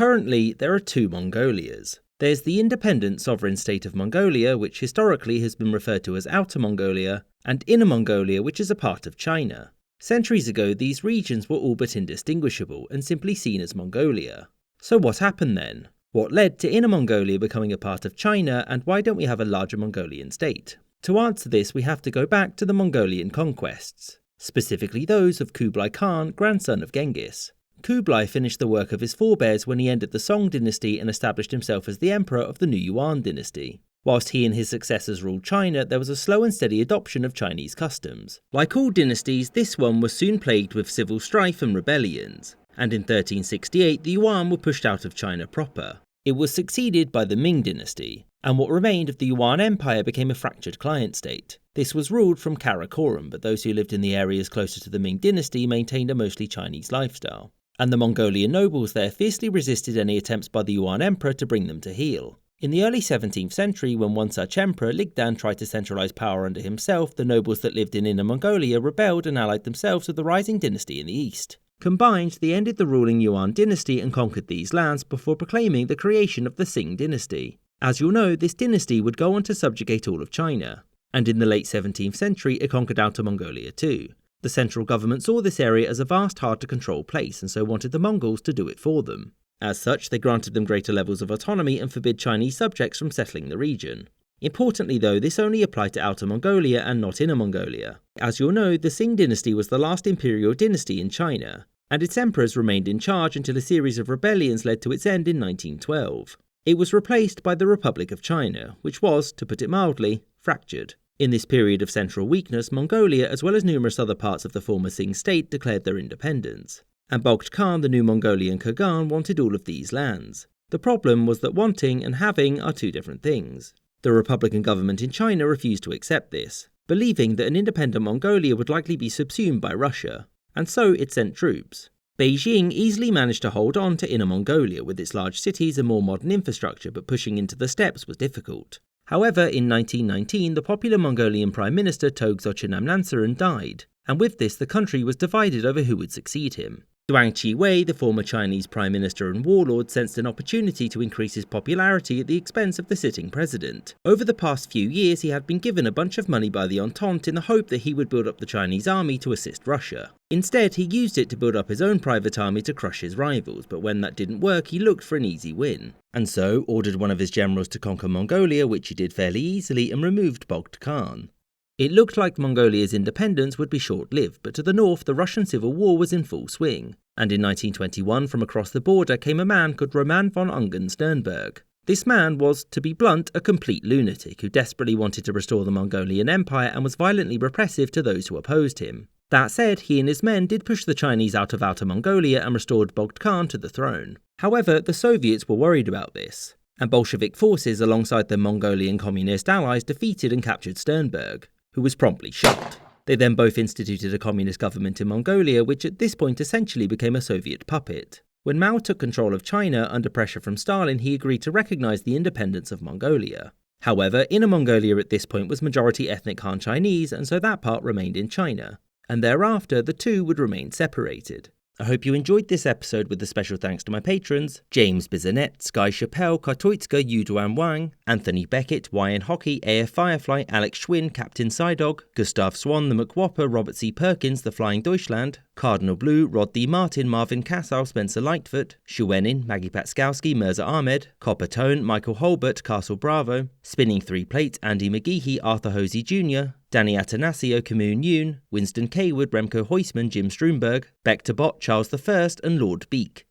currently there are two Mongolias. There's the independent sovereign state of Mongolia, which historically has been referred to as Outer Mongolia, and Inner Mongolia, which is a part of China. Centuries ago, these regions were all but indistinguishable and simply seen as Mongolia. So what happened then? What led to Inner Mongolia becoming a part of China, and why don't we have a larger Mongolian state? To answer this, we have to go back to the Mongolian conquests, specifically those of Kublai Khan, grandson of Genghis. Kublai finished the work of his forebears when he ended the Song dynasty and established himself as the emperor of the new Yuan dynasty. Whilst he and his successors ruled China, there was a slow and steady adoption of Chinese customs. Like all dynasties, this one was soon plagued with civil strife and rebellions, and in 1368 the Yuan were pushed out of China proper. It was succeeded by the Ming dynasty, and what remained of the Yuan Empire became a fractured client state. This was ruled from Karakoram, but those who lived in the areas closer to the Ming dynasty maintained a mostly Chinese lifestyle, and the Mongolian nobles there fiercely resisted any attempts by the Yuan emperor to bring them to heel. In the early 17th century, when one such emperor, Ligdan, tried to centralise power under himself, the nobles that lived in Inner Mongolia rebelled and allied themselves with the rising dynasty in the east. Combined, they ended the ruling Yuan dynasty and conquered these lands before proclaiming the creation of the Qing dynasty. As you'll know, this dynasty would go on to subjugate all of China, and in the late 17th century it conquered Outer Mongolia too. The central government saw this area as a vast, hard-to-control place and so wanted the Mongols to do it for them. As such, they granted them greater levels of autonomy and forbid Chinese subjects from settling the region. Importantly though, this only applied to Outer Mongolia and not Inner Mongolia. As you'll know, the Qing dynasty was the last imperial dynasty in China, and its emperors remained in charge until a series of rebellions led to its end in 1912. It was replaced by the Republic of China, which was, to put it mildly, fractured. In this period of central weakness, Mongolia, as well as numerous other parts of the former Qing state, declared their independence, and Bogd Khan, the new Mongolian Khagan, wanted all of these lands. The problem was that wanting and having are two different things. The Republican government in China refused to accept this, believing that an independent Mongolia would likely be subsumed by Russia, and so it sent troops. Beijing easily managed to hold on to Inner Mongolia with its large cities and more modern infrastructure, but pushing into the steppes was difficult. However, in 1919, the popular Mongolian Prime Minister Togzogchen Namnansaran died, and with this the country was divided over who would succeed him. Zhuang Qiwei, the former Chinese Prime Minister and warlord, sensed an opportunity to increase his popularity at the expense of the sitting president. Over the past few years, he had been given a bunch of money by the Entente in the hope that he would build up the Chinese army to assist Russia. Instead, he used it to build up his own private army to crush his rivals, but when that didn't work, he looked for an easy win, and so ordered one of his generals to conquer Mongolia, which he did fairly easily, and removed Bogd Khan. It looked like Mongolia's independence would be short-lived, but to the north the Russian Civil War was in full swing, and in 1921 from across the border came a man called Roman von Ungern-Sternberg. This man was, to be blunt, a complete lunatic who desperately wanted to restore the Mongolian Empire and was violently repressive to those who opposed him. That said, he and his men did push the Chinese out of Outer Mongolia and restored Bogd Khan to the throne. However, the Soviets were worried about this, and Bolshevik forces alongside their Mongolian communist allies defeated and captured Sternberg, who was promptly shot. They then both instituted a communist government in Mongolia, which at this point essentially became a Soviet puppet. When Mao took control of China under pressure from Stalin, he agreed to recognise the independence of Mongolia. However, Inner Mongolia at this point was majority ethnic Han Chinese, and so that part remained in China, and thereafter the two would remain separated. I hope you enjoyed this episode, with a special thanks to my patrons: James Bizanet, Sky Chappelle, Kartoitska, Yuduan Wang, Anthony Beckett, YN Hockey, AF Firefly, Alex Schwinn, Captain Psydog, Gustav Swan, The McWhopper, Robert C. Perkins, The Flying Deutschland, Cardinal Blue, Rod D. Martin, Marvin Cassow, Spencer Lightfoot, Shuenin, Maggie Patskowski, Mirza Ahmed, Copper Tone, Michael Holbert, Castle Bravo, Spinning Three Plates, Andy McGeehee, Arthur Hosey Jr., Danny Atanasio, Camoon Yoon, Winston Kaywood, Remco Heusman, Jim Stromberg, Beck to Bot, Charles I, and Lord Beak.